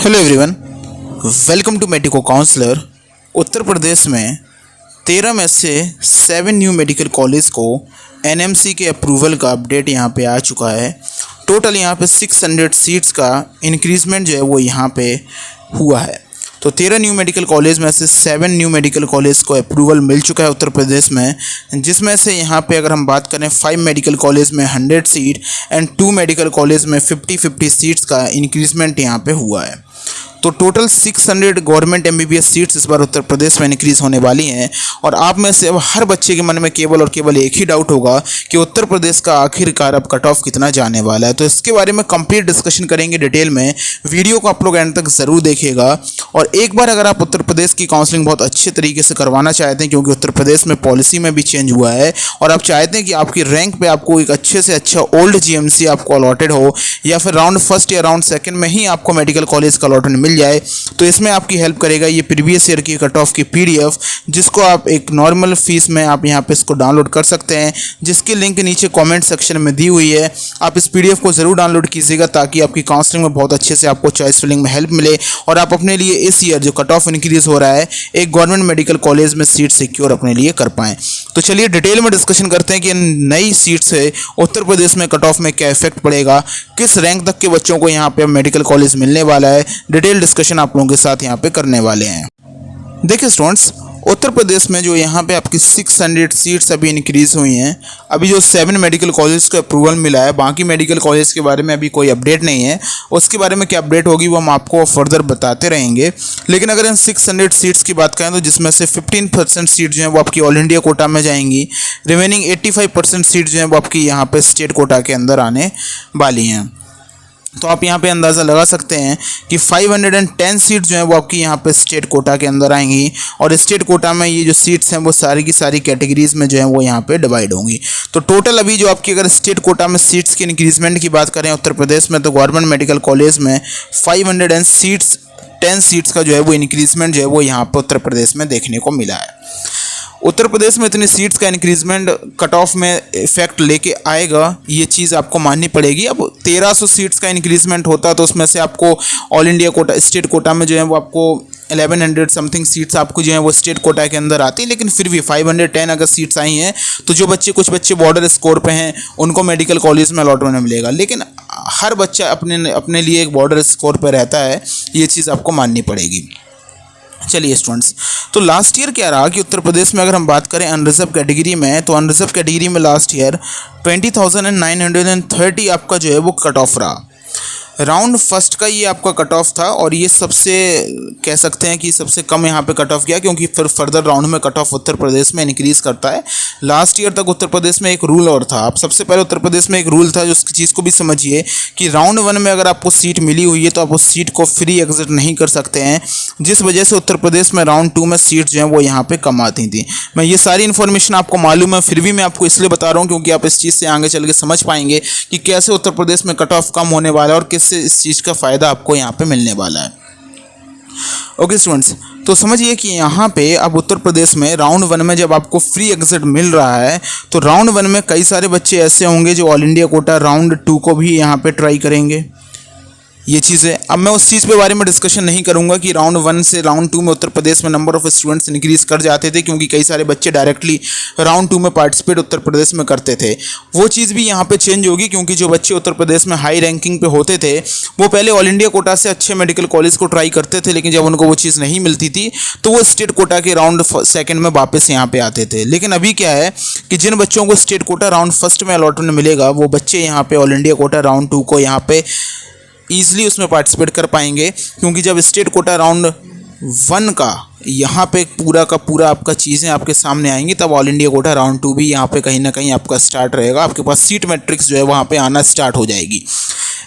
Hello everyone, welcome to medico counsellor. Uttar Pradesh में 13 में से 7 न्यू मेडिकल कॉलेज को एनएमसी के अप्रूवल का अपडेट यहाँ पे आ चुका है। टोटल यहाँ पे 600 सीट्स का इंक्रीजमेंट जो है वो यहाँ पे हुआ है। तो 13 न्यू मेडिकल कॉलेज में से 7 न्यू मेडिकल कॉलेज को अप्रूवल मिल चुका है उत्तर प्रदेश में, जिसमें से यहाँ पे अगर हम बात करें 5 मेडिकल कॉलेज में 100 सीट एंड 2 मेडिकल कॉलेज में 50-50 सीट्स का इंक्रीजमेंट यहाँ पे हुआ है। तो टोटल 600 गवर्नमेंट एमबीबीएस सीट्स इस बार उत्तर प्रदेश में इंक्रीज होने वाली हैं। और आप में से अब हर बच्चे के मन में केवल और केवल एक ही डाउट होगा कि उत्तर प्रदेश का आखिरकार अब कट ऑफ कितना जाने वाला है। तो इसके बारे में कंप्लीट डिस्कशन करेंगे डिटेल में। वीडियो को आप लोग एंड तक ज़रूर देखिएगा। और एक बार अगर आप उत्तर प्रदेश की काउंसलिंग बहुत अच्छे तरीके से करवाना चाहते हैं, क्योंकि उत्तर प्रदेश में पॉलिसी में भी चेंज हुआ है, और आप चाहते हैं कि आपकी रैंक पे आपको एक अच्छे से अच्छा ओल्ड जीएमसी आपको अलॉटेड हो, या फिर राउंड फर्स्ट या राउंड सेकंड में ही आपको मेडिकल कॉलेज का अलॉटमेंट मिल जाए, तो इसमें आपकी हेल्प करेगा ये प्रीवियस ईयर की कट ऑफ की पीडीएफ, जिसको आप एक नॉर्मल फीस में आप यहाँ पे इसको डाउनलोड कर सकते हैं, जिसकी लिंक नीचे कमेंट सेक्शन में दी हुई है। आप इस पीडीएफ को ज़रूर डाउनलोड कीजिएगा ताकि आपकी काउंसलिंग में बहुत अच्छे से आपको चॉइस फिलिंग में हेल्प मिले और आप अपने लिए इस ईयर जो कट ऑफ इंक्रीज हो रहा है एक गवर्नमेंट मेडिकल कॉलेज में सीट सिक्योर अपने लिए कर पाएँ। तो चलिए डिटेल में डिस्कशन करते हैं कि नई सीट से उत्तर प्रदेश में कट ऑफ में क्या इफेक्ट पड़ेगा, किस रैंक तक के बच्चों को यहाँ पे मेडिकल कॉलेज मिलने वाला है। डिटेल डिस्कशन आप लोगों के साथ यहाँ पे करने वाले हैं। देखिए स्टूडेंट्स, उत्तर प्रदेश में जो यहाँ पे आपकी 600 सीट्स अभी इंक्रीज़ हुई हैं। अभी जो 7 मेडिकल कॉलेज को अप्रूवल मिला है, बाकी मेडिकल कॉलेज के बारे में अभी कोई अपडेट नहीं है। उसके बारे में क्या अपडेट होगी वो हम आपको फर्दर बताते रहेंगे। लेकिन अगर इन 600 सीट्स की बात करें तो जिसमें से 15% सीट जो है वो आपकी ऑल इंडिया कोटा में जाएंगी, रिमेनिंग 85% सीट जो है वो आपकी यहाँ पर स्टेट कोटा के अंदर आने वाली हैं। तो आप यहाँ पे अंदाज़ा लगा सकते हैं कि 510 सीट जो है वो आपकी यहाँ पे स्टेट कोटा के अंदर आएंगी, और स्टेट कोटा में ये जो सीट्स हैं वो सारी की सारी कैटेगरीज़ में जो है वो यहाँ पे डिवाइड होंगी। तो टोटल अभी जो आपकी अगर स्टेट कोटा में सीट्स की इंक्रीजमेंट की बात करें उत्तर प्रदेश में, तो गवर्नमेंट मेडिकल कॉलेज में 510 सीट्स का जो है वो इंक्रीजमेंट जो है वो यहाँ पर उत्तर प्रदेश में देखने को मिला है। उत्तर प्रदेश में इतनी सीट्स का इंक्रीजमेंट कट ऑफ में इफेक्ट लेके आएगा, ये चीज़ आपको माननी पड़ेगी। अब 1300 सीट्स का इंक्रीजमेंट होता तो उसमें से आपको all India quota state quota में जो है वो आपको 1100 समथिंग सीट्स आपको जो है वो स्टेट कोटा के अंदर आती है। लेकिन फिर भी 510 अगर सीट्स आई हैं तो जो बच्चे कुछ बच्चे बॉर्डर स्कोर पे हैं उनको मेडिकल कॉलेज में अलॉटमेंट मिलेगा। लेकिन हर बच्चा अपने लिए एक बॉर्डर स्कोर पर रहता है, ये चीज़ आपको माननी पड़ेगी। चलिए स्टूडेंट्स, तो लास्ट ईयर क्या रहा कि उत्तर प्रदेश में अगर हम बात करें अनरिजर्व कैटेगरी में, तो अनरिजर्व कैटेगरी में लास्ट ईयर 20,930 आपका जो है वो कट ऑफ रहा। राउंड फर्स्ट का ये आपका कट ऑफ था, और ये सबसे कह सकते हैं कि सबसे कम यहाँ पे कट ऑफ गया, क्योंकि फिर फर्दर राउंड में कट ऑफ उत्तर प्रदेश में इंक्रीज़ करता है। लास्ट ईयर तक उत्तर प्रदेश में एक रूल और था। आप सबसे पहले उत्तर प्रदेश में एक रूल था, जो उसकी चीज़ को भी समझिए कि राउंड 1 में अगर आपको सीट मिली हुई है तो आप उस सीट को फ्री एग्जिट नहीं कर सकते हैं, जिस वजह से उत्तर प्रदेश में राउंड 2 में सीट जो है वो यहाँ पर कम आती थी। मैं ये सारी इन्फॉर्मेशन आपको मालूम है, फिर भी मैं आपको इसलिए बता रहा हूँ क्योंकि आप इस चीज़ से आगे चल के समझ पाएंगे कि कैसे उत्तर प्रदेश में कट ऑफ कम होने वाला है और किससे इस चीज़ का फ़ायदा आपको यहाँ पे मिलने वाला है। ओके स्टूडेंट्स, तो समझिए कि यहाँ पे अब उत्तर प्रदेश में राउंड 1 में जब आपको फ्री एग्जिट मिल रहा है, तो राउंड 1 में कई सारे बच्चे ऐसे होंगे जो ऑल इंडिया कोटा राउंड 2 को भी यहाँ पे ट्राई करेंगे। ये चीज़ है। अब मैं उस चीज़ के बारे में डिस्कशन नहीं करूंगा कि राउंड 1 से राउंड 2 में उत्तर प्रदेश में नंबर ऑफ स्टूडेंट्स इंक्रीज़ कर जाते थे, क्योंकि कई सारे बच्चे डायरेक्टली राउंड 2 में पार्टिसिपेट उत्तर प्रदेश में करते थे। वो चीज़ भी यहाँ पे चेंज होगी, क्योंकि जो बच्चे उत्तर प्रदेश में हाई रैंकिंग पे होते थे वो पहले ऑल इंडिया कोटा से अच्छे मेडिकल कॉलेज को ट्राई करते थे, लेकिन जब उनको वो चीज़ नहीं मिलती थी तो वो स्टेट कोटा के राउंड सेकेंड में वापस यहाँ पर आते थे। लेकिन अभी क्या है कि जिन बच्चों को स्टेट कोटा राउंड फर्स्ट में अलॉटमेंट मिलेगा, वो बच्चे यहाँ पर ऑल इंडिया कोटा राउंड 2 को यहाँ पर ईजिली उसमें पार्टिसिपेट कर पाएंगे, क्योंकि जब स्टेट कोटा राउंड 1 का यहाँ पे पूरा का पूरा आपका चीज़ें आपके सामने आएंगी, तब ऑल इंडिया कोटा राउंड 2 भी यहाँ पे कहीं ना कहीं आपका स्टार्ट रहेगा। आपके पास सीट मैट्रिक्स जो है वहाँ पे आना स्टार्ट हो जाएगी।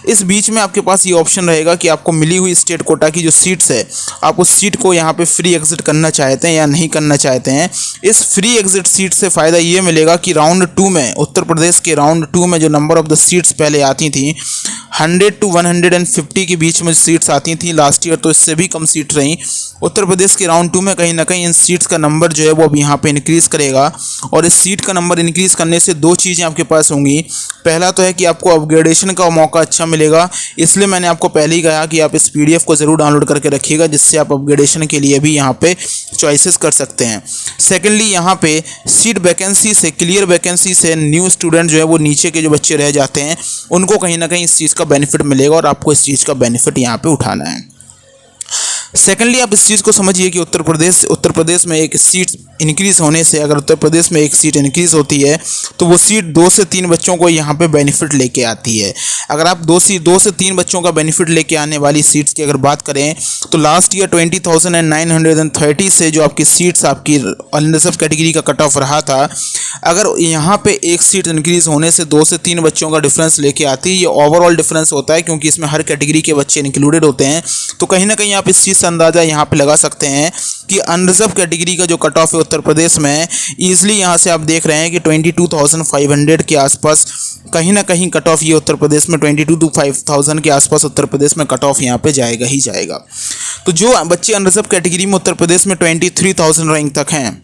इस बीच में आपके पास ये ऑप्शन रहेगा कि आपको मिली हुई स्टेट कोटा की जो सीट्स है, आप उस सीट को यहाँ पे फ्री एग्जिट करना चाहते हैं या नहीं करना चाहते हैं। इस फ्री एग्जिट सीट से फ़ायदा ये मिलेगा कि राउंड 2 में उत्तर प्रदेश के राउंड 2 में जो नंबर ऑफ द सीट्स पहले आती थी 100 to 150 के बीच में सीट्स आती थी लास्ट ईयर, तो इससे भी कम सीट रहीं। उत्तर प्रदेश के राउंड 2 में कहीं ना कहीं इन सीट्स का नंबर जो है वो अब यहाँ पे इंक्रीज़ करेगा, और इस सीट का नंबर इंक्रीज़ करने से दो चीज़ें आपके पास होंगी। पहला तो है कि आपको अपग्रेडेशन का मौका अच्छा मिलेगा। इसलिए मैंने आपको पहले ही कहा कि आप इस PDF को ज़रूर डाउनलोड करके रखिएगा, जिससे आप अपग्रेडेशन के लिए भी यहाँ पे चॉइसेस कर सकते हैं। सेकेंडली यहाँ पे सीट वैकेंसी से, क्लियर वैकेंसी से न्यू स्टूडेंट जो है वो नीचे के जो बच्चे रह जाते हैं उनको कहीं ना कहीं इस चीज़ का बेनिफिट मिलेगा और आपको इस चीज़ का बेनिफिट यहाँ पे उठाना है। सेकेंडली आप इस चीज़ को समझिए कि उत्तर प्रदेश में एक सीट इंक्रीज़ होने से, अगर उत्तर प्रदेश में एक सीट इंक्रीज़ होती है तो वो सीट 2 से 3 बच्चों को यहाँ पे बेनिफिट लेके आती है। अगर आप 2 से 3 बच्चों का बेनिफिट लेके आने वाली सीट्स की अगर बात करें तो लास्ट ईयर 20,930 से जो आपकी सीट्स आपकी अनरिजर्व कैटेगरी का कट ऑफ रहा था, अगर यहाँ पे एक सीट इंक्रीज़ होने से 2 से 3 बच्चों का डिफरेंस लेके आती है, ये ओवरऑल डिफरेंस होता है क्योंकि इसमें हर कैटेगरी के बच्चे इंक्लूडेड होते हैं। तो कहीं ना कहीं आप इस चीज़ से अंदाज़ा यहाँ पे लगा सकते हैं कि अनरिजर्व कैटेगरी का जो कट ऑफ है उत्तर प्रदेश में, ईजिली यहाँ से आप देख रहे हैं कि 22,500 के आसपास कहीं ना कहीं कट ऑफ ये उत्तर प्रदेश में 22 to 5,000 के आसपास उत्तर प्रदेश में कट ऑफ यहाँ पे जाएगा ही जाएगा। तो जो बच्चे अनरिजर्व कैटेगरी में उत्तर प्रदेश में 23,000 रैंक तक हैं,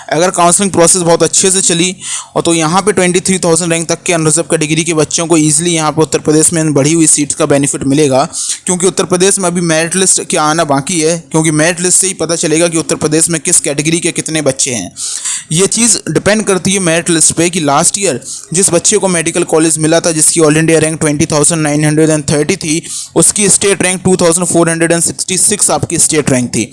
अगर काउंसलिंग प्रोसेस बहुत अच्छे से चली और तो यहाँ पे 23,000 रैंक तक के अनरिजर्व कैटेगरी के बच्चों को ईजिली यहाँ पे उत्तर प्रदेश में बढ़ी हुई सीट्स का बेनिफिट मिलेगा। क्योंकि उत्तर प्रदेश में अभी मेरिट लिस्ट के आना बाकी है, क्योंकि मेरिट लिस्ट से ही पता चलेगा कि उत्तर प्रदेश में किस कैटेगरी के कितने बच्चे हैं। ये चीज़ डिपेंड करती है मेरिट लिस्ट पे कि लास्ट ईयर जिस बच्चे को मेडिकल कॉलेज मिला था जिसकी ऑल इंडिया रैंक 20,930 थी, उसकी स्टेट रैंक 2,466 आपकी स्टेट रैंक थी।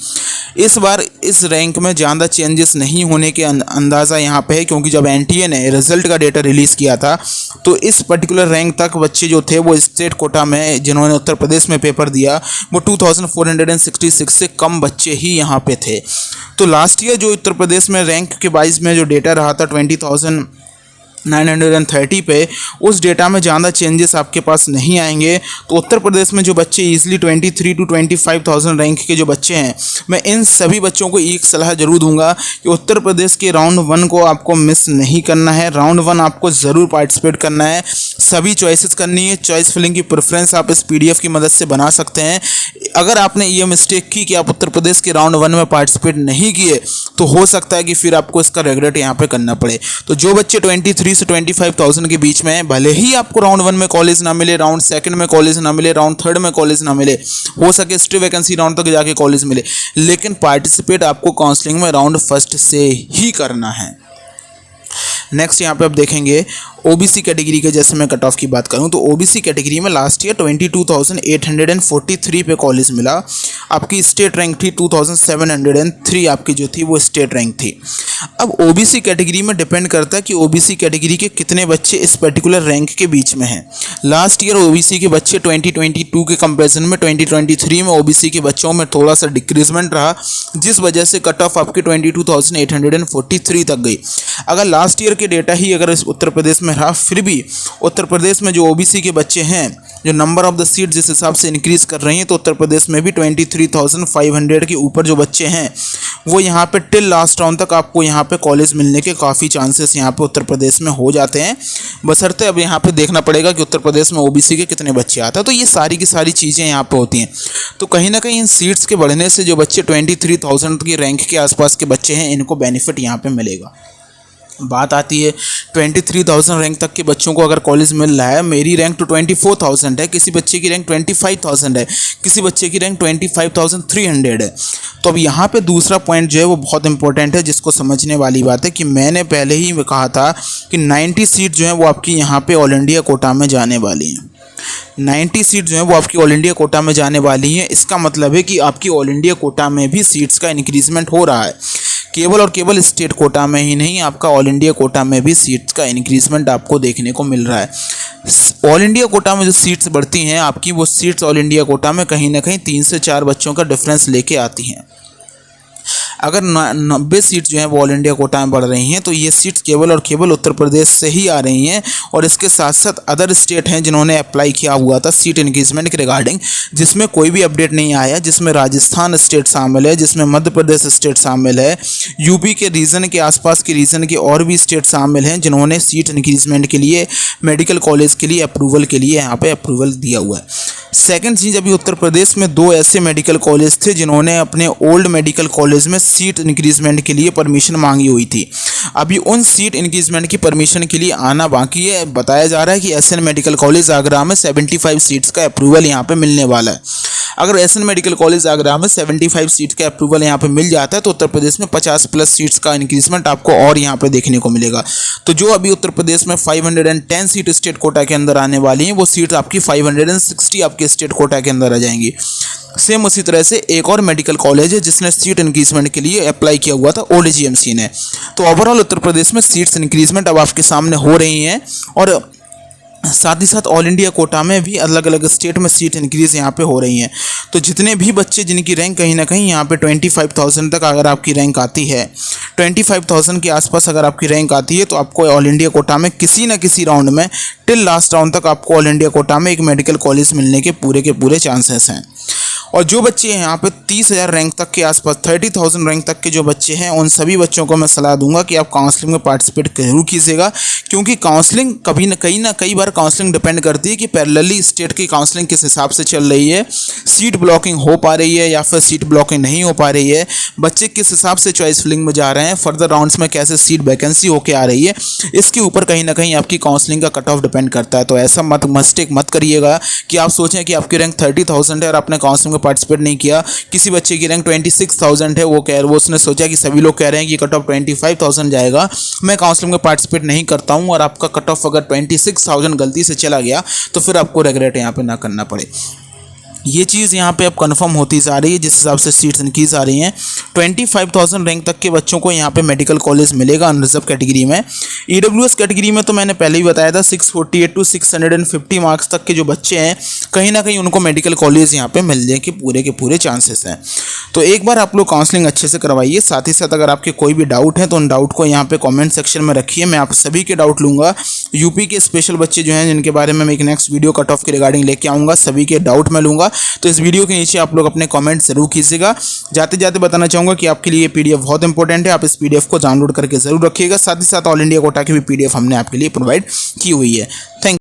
इस बार इस रैंक में ज़्यादा चेंजेस नहीं होने के अंदाज़ा यहाँ पे है, क्योंकि जब NTA ने रिजल्ट का डेटा रिलीज़ किया था तो इस पर्टिकुलर रैंक तक बच्चे जो थे वो स्टेट कोटा में जिन्होंने उत्तर प्रदेश में पेपर दिया वो 2,466 से कम बच्चे ही यहाँ पे थे। तो लास्ट ईयर जो उत्तर प्रदेश में रैंक के वाइज में जो डेटा रहा था 20,930 पे, उस डेटा में ज़्यादा चेंजेस आपके पास नहीं आएंगे। तो उत्तर प्रदेश में जो बच्चे ईजिली 23 to 25,000 रैंक के जो बच्चे हैं, मैं इन सभी बच्चों को एक सलाह जरूर दूंगा कि उत्तर प्रदेश के राउंड 1 को आपको मिस नहीं करना है। राउंड 1 आपको ज़रूर पार्टिसिपेट करना है, सभी चॉइसेस करनी है। चॉइस फिलिंग की प्रेफरेंस आप इस PDF की मदद से बना सकते हैं। अगर आपने ये मिस्टेक की कि आप उत्तर प्रदेश के राउंड 1 में पार्टिसिपेट नहीं किए तो हो सकता है कि फिर आपको इसका रिग्रेट यहाँ पे करना पड़े। तो जो बच्चे 23 से 25,000 के बीच में हैं, भले ही आपको राउंड 1 में कॉलेज ना मिले, राउंड 2 में कॉलेज ना मिले, राउंड 3 में कॉलेज ना मिले, हो सके स्टे वैकेंसी राउंड तक जाके कॉलेज मिले, लेकिन पार्टिसिपेट आपको काउंसलिंग में राउंड 1 से ही करना है। नेक्स्ट यहाँ पे आप देखेंगे OBC कैटेगरी के, जैसे मैं कट ऑफ की बात करूँ तो OBC कैटेगरी में लास्ट ईयर 22,843 पे कॉलेज मिला। आपकी स्टेट रैंक थी 2,703, आपकी जो थी वो स्टेट रैंक थी। अब OBC कैटेगरी में डिपेंड करता है कि OBC कैटेगरी के कितने बच्चे इस पर्टिकुलर रैंक के बीच में हैं। लास्ट ईयर OBC के बच्चे 2022 के कंपैरिजन में 2023 में OBC के बच्चों में थोड़ा सा डिक्रीजमेंट रहा, जिस वजह से कट ऑफ आपकी 22,843 तक गई। अगर लास्ट ईयर के डेटा ही अगर इस उत्तर प्रदेश में रहा, फिर भी उत्तर प्रदेश में जो OBC के बच्चे हैं, जो नंबर ऑफ द सीट जिस हिसाब से इंक्रीज कर रही हैं, तो उत्तर प्रदेश में भी 23,500 के ऊपर जो बच्चे हैं वो यहाँ पे टिल लास्ट राउंड तक आपको यहाँ पे कॉलेज मिलने के काफ़ी चांसेस यहाँ पे उत्तर प्रदेश में हो जाते हैं। बशर्ते अब यहाँ पे देखना पड़ेगा कि उत्तर प्रदेश में OBC के कितने बच्चे आते हैं। तो ये सारी की सारी चीज़ें यहाँ पे होती हैं। तो कहीं ना कहीं इन सीट्स के बढ़ने से जो बच्चे 23,000 की रैंक के आसपास के बच्चे हैं, इनको बेनिफिट यहाँ पे मिलेगा। बात आती है 23,000 रैंक तक के बच्चों को अगर कॉलेज मिल रहा है, मेरी रैंक तो 24,000 है, किसी बच्चे की रैंक 25,000 है, किसी बच्चे की रैंक 25,300 है। तो अब यहाँ पे दूसरा पॉइंट जो है वो बहुत इंपॉर्टेंट है, जिसको समझने वाली बात है कि मैंने पहले ही कहा था कि 90 सीट जो है वो आपकी यहाँ पे ऑल इंडिया कोटा में जाने वाली हैं। 90 सीट जो है वो आपकी ऑल इंडिया कोटा में जाने वाली हैं। इसका मतलब है कि आपकी ऑल इंडिया कोटा में भी सीट्स का इंक्रीजमेंट हो रहा है। केवल और केवल स्टेट कोटा में ही नहीं, आपका ऑल इंडिया कोटा में भी सीट्स का इंक्रीजमेंट आपको देखने को मिल रहा है। ऑल इंडिया कोटा में जो सीट्स बढ़ती हैं आपकी, वो सीट्स ऑल इंडिया कोटा में कहीं ना कहीं 3 से 4 बच्चों का डिफरेंस लेके आती हैं। अगर 90 सीट जो है वो ऑल इंडिया कोटा में बढ़ रही हैं, तो ये सीट्स केवल और केवल उत्तर प्रदेश से ही आ रही हैं। और इसके साथ साथ अदर स्टेट हैं जिन्होंने अप्लाई किया हुआ था सीट इंक्रीजमेंट के रिगार्डिंग, जिसमें कोई भी अपडेट नहीं आया, जिसमें राजस्थान स्टेट शामिल है, जिसमें मध्य प्रदेश स्टेट शामिल है, यूपी के रीजन के आसपास के रीजन के और भी स्टेट शामिल हैं जिन्होंने सीट इंक्रीजमेंट के लिए मेडिकल कॉलेज के लिए अप्रूवल के लिए यहाँ पर अप्रूवल दिया हुआ है। सेकंड चीज़, अभी उत्तर प्रदेश में 2 ऐसे मेडिकल कॉलेज थे जिन्होंने अपने ओल्ड मेडिकल कॉलेज में सीट इंक्रीजमेंट के लिए परमिशन मांगी हुई थी। अभी उन सीट इंक्रीजमेंट की परमिशन के लिए आना बाकी है। बताया जा रहा है कि एसएन मेडिकल कॉलेज आगरा में 75 सीट्स का अप्रूवल यहाँ पे मिलने वाला है। अगर एसएन मेडिकल कॉलेज आगरा में 75 सीट का अप्रूवल यहाँ पे मिल जाता है तो उत्तर प्रदेश में 50+ सीट्स का इंक्रीजमेंट आपको और यहाँ पे देखने को मिलेगा। तो जो अभी उत्तर प्रदेश में 510 सीट स्टेट कोटा के अंदर आने वाली हैं, वो सीट आपकी 560 आपके स्टेट कोटा के अंदर आ जाएंगी। सेम उसी तरह से एक और मेडिकल कॉलेज है जिसने सीट इंक्रीजमेंट के लिए अप्लाई किया हुआ था, ओल्ड जीएमसी ने। तो ओवरऑल उत्तर प्रदेश में सीट्स इंक्रीजमेंट अब आपके सामने हो रही हैं और साथ ही साथ ऑल इंडिया कोटा में भी अलग अलग स्टेट में सीट इंक्रीज़ यहाँ पे हो रही हैं। तो जितने भी बच्चे जिनकी रैंक कहीं ना कहीं यहाँ पे 25,000 तक अगर आपकी रैंक आती है, 25,000 के आसपास अगर आपकी रैंक आती है, तो आपको ऑल इंडिया कोटा में किसी न किसी राउंड में टिल लास्ट राउंड तक आपको ऑल इंडिया कोटा में एक मेडिकल कॉलेज मिलने के पूरे चांसेस हैं। और जो बच्चे हैं यहाँ पे 30,000 रैंक तक के आसपास, 30,000 रैंक तक के जो बच्चे हैं, उन सभी बच्चों को मैं सलाह दूंगा कि आप काउंसलिंग में पार्टिसिपेट जरूर कीजिएगा, क्योंकि काउंसलिंग कई बार काउंसलिंग डिपेंड करती है कि पैरेलली स्टेट की काउंसलिंग किस हिसाब से चल रही है, सीट ब्लॉकिंग हो पा रही है या फिर सीट ब्लॉकिंग नहीं हो पा रही है, बच्चे किस हिसाब से चॉइस फिलिंग में जा रहे हैं, फर्दर राउंड्स में कैसे सीट वैकेंसी होकर आ रही है, इसके ऊपर कहीं ना कहीं आपकी काउंसलिंग का कट ऑफ डिपेंड करता है। तो ऐसा मिस्टेक मत करिएगा कि आप सोचें कि आपकी रैंक 30,000 है और आपने काउंसलिंग में पार्टिसिपेट नहीं किया। किसी बच्चे की रैंक 26,000 है, वो उसने सोचा कि सभी लोग कह रहे हैं कि कट ऑफ 25,000 जाएगा, मैं काउंसलिंग में पार्टिसिपेट नहीं करता हूं, और आपका कट ऑफ अगर 26,000 गलती से चला गया तो फिर आपको रिग्रेट यहाँ पे ना करना पड़े। ये चीज़ यहाँ पे अब कंफर्म होती जा रही है जिस हिसाब से सीट्स इंक्रीज आ रही हैं। 25,000 रैंक तक के बच्चों को यहाँ पे मेडिकल कॉलेज मिलेगा अनरिजर्व कैटेगरी में। ईडब्ल्यूएस कैटेगरी में तो मैंने पहले ही बताया था 648 to 650 मार्क्स तक के जो बच्चे हैं, कहीं ना कहीं उनको मेडिकल कॉलेज यहाँ पे मिलने के पूरे चांसेस हैं। तो एक बार आप लोग काउंसलिंग अच्छे से करवाइए। साथ ही साथ अगर आपके कोई भी डाउट है तो उन डाउट को यहाँ पे कमेंट सेक्शन में रखिए, मैं आप सभी के डाउट लूँगा। यूपी के स्पेशल बच्चे जो हैं जिनके बारे में मैं एक नेक्स्ट वीडियो कट ऑफ के रिगार्डिंग लेके आऊँगा, सभी के डाउट मैं लूँगा। तो इस वीडियो के नीचे आप लोग अपने कमेंट जरूर कीजिएगा। जाते जाते बताना चाहूँगा कि आपके लिए ये पीडीएफ बहुत इंपॉर्टेंट है, आप इस पीडीएफ को डाउनलोड करके जरूर रखिएगा। साथ ही साथ ऑल इंडिया कोटा की भी पीडीएफ हमने आपके लिए प्रोवाइड की हुई है। थैंक